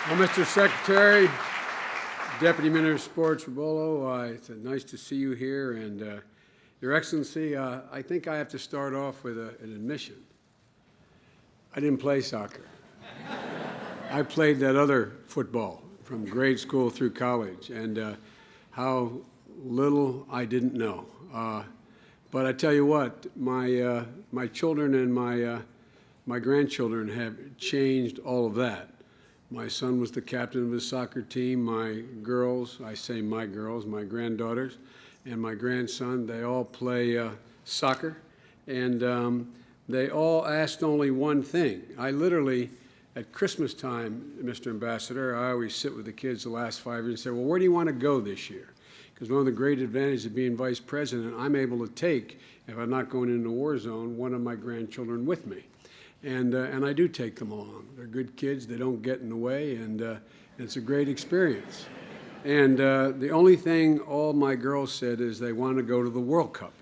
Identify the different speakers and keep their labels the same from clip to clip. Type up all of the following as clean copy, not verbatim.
Speaker 1: Well, Mr. Secretary, Deputy Minister of Sports, Robolo, it's nice to see you here. And Your Excellency, I think I have to start off with an admission. I didn't play soccer. I played that other football from grade school through college, and how little I didn't know. But I tell you what, my children and my grandchildren have changed all of that. My son was the captain of his soccer team. My girls, I say my girls, my granddaughters, and my grandson, they all play soccer. And they all asked only one thing. I literally, at Christmas time, Mr. Ambassador, I always sit with the kids the last 5 years and say, well, where do you want to go this year? Because one of the great advantages of being vice president, I'm able to take, if I'm not going into a war zone, one of my grandchildren with me. And I do take them along. They're good kids. They don't get in the way, and it's a great experience. And the only thing all my girls said is they want to go to the World Cup.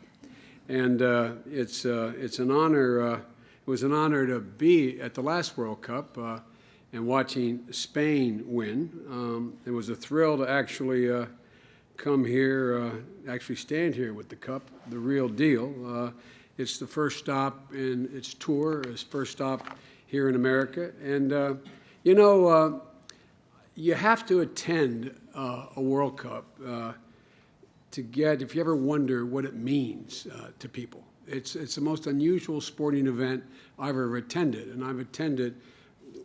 Speaker 1: And it's an honor. It was an honor to be at the last World Cup and watching Spain win. It was a thrill to actually come here, actually stand here with the cup, the real deal. It's the first stop in its tour, its first stop here in America. And, you have to attend a World Cup to get, if you ever wonder what it means to people. It's the most unusual sporting event I've ever attended, and I've attended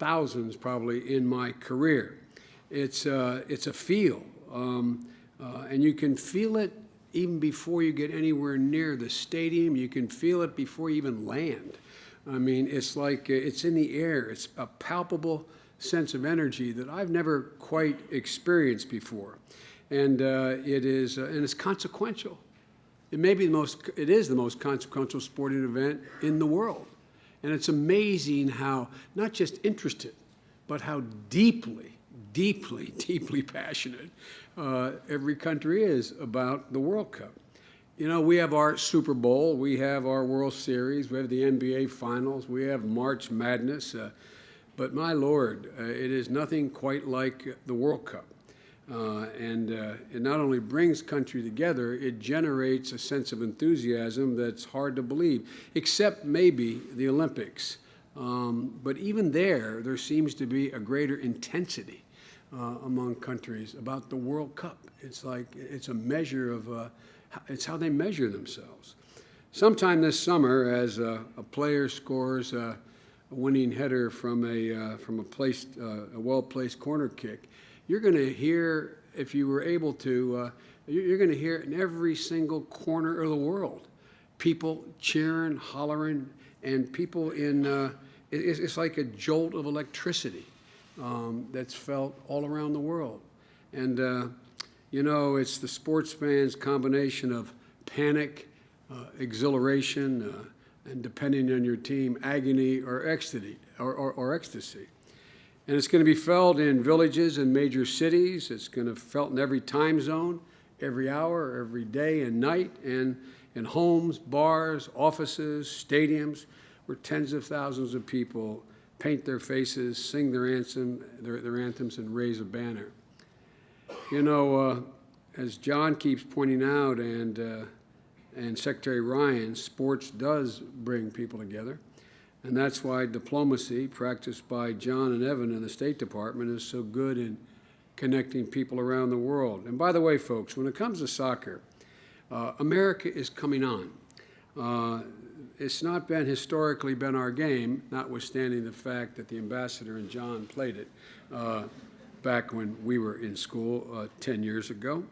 Speaker 1: thousands probably in my career. It's a feel, and you can feel it even before you get anywhere near the stadium. You can feel it before you even land. I mean, it's like it's in the air. It's a palpable sense of energy that I've never quite experienced before. And it is, and it's consequential. It is the most consequential sporting event in the world. And it's amazing how, not just interested, but how deeply passionate every country is about the World Cup. You know, we have our Super Bowl, we have our World Series, we have the NBA Finals, we have March Madness, but my Lord, it is nothing quite like the World Cup. And it not only brings country together, it generates a sense of enthusiasm that's hard to believe, except maybe the Olympics. But even there seems to be a greater intensity among countries about the World Cup. It's like, it's a measure of, it's how they measure themselves. Sometime this summer, as a player scores a winning header from a well-placed corner kick, you're going to hear, if you were able to, you're going to hear it in every single corner of the world. People cheering, hollering, and people in, it's like a jolt of electricity that's felt all around the world. And, it's the sportsman's combination of panic, exhilaration, and depending on your team, agony or ecstasy. And it's going to be felt in villages and major cities. It's going to be felt in every time zone, every hour, every day and night, and in homes, bars, offices, stadiums, where tens of thousands of people paint their faces, sing their anthems, and raise a banner. As John keeps pointing out, and Secretary Ryan, sports does bring people together. And that's why diplomacy, practiced by John and Evan in the State Department, is so good in connecting people around the world. And by the way, folks, when it comes to soccer, America is coming on. It's not historically been our game, notwithstanding the fact that the ambassador and John played it back when we were in school 10 years ago.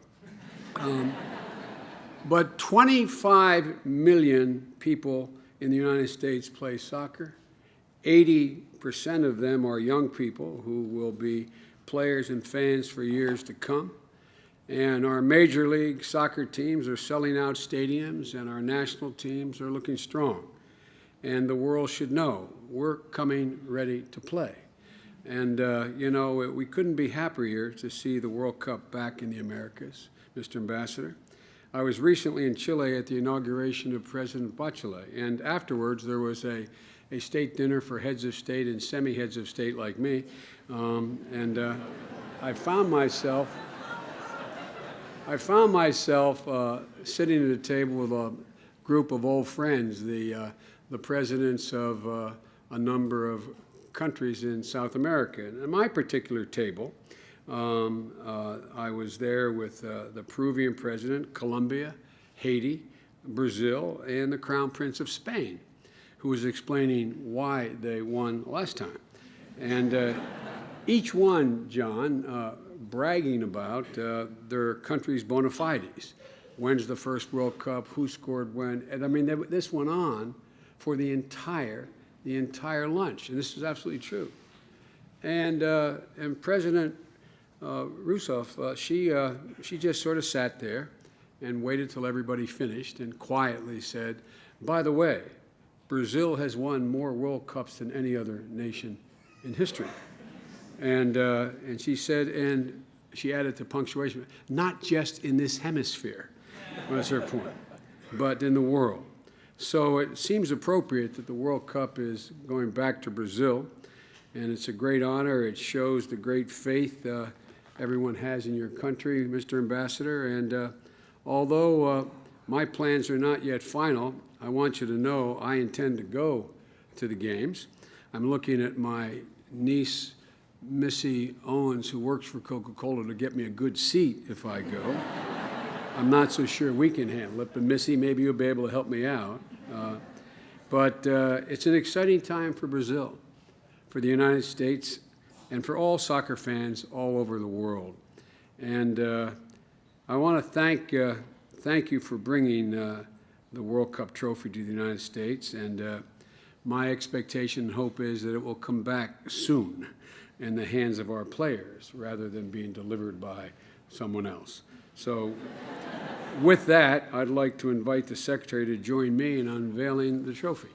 Speaker 1: But 25 million people in the United States play soccer. 80% of them are young people who will be players and fans for years to come. And our Major League Soccer teams are selling out stadiums, and our national teams are looking strong. And the world should know we're coming ready to play. And, we couldn't be happier to see the World Cup back in the Americas, Mr. Ambassador. I was recently in Chile at the inauguration of President Bachelet, and afterwards there was a a state dinner for heads of state and semi-heads of state like me. I found myself sitting at a table with a group of old friends, the presidents of a number of countries in South America. And at my particular table, I was there with the Peruvian president, Colombia, Haiti, Brazil, and the Crown Prince of Spain, who was explaining why they won last time. And each one, John, bragging about their country's bona fides. When's the first World Cup? Who scored when? And I mean, this went on for the entire lunch, and this is absolutely true. And President Rousseff, she just sort of sat there and waited till everybody finished and quietly said, by the way, Brazil has won more World Cups than any other nation in history. And she said, and she added to punctuation, not just in this hemisphere, was her point, but in the world. So it seems appropriate that the World Cup is going back to Brazil, and it's a great honor. It shows the great faith everyone has in your country, Mr. Ambassador. And although my plans are not yet final, I want you to know I intend to go to the games. I'm looking at my niece, Missy Owens, who works for Coca-Cola, to get me a good seat if I go. I'm not so sure we can handle it, but Missy, maybe you'll be able to help me out. But it's an exciting time for Brazil, for the United States, and for all soccer fans all over the world. And I want to thank you for bringing the World Cup trophy to the United States. And my expectation and hope is that it will come back soon in the hands of our players rather than being delivered by someone else. So with that, I'd like to invite the Secretary to join me in unveiling the trophy.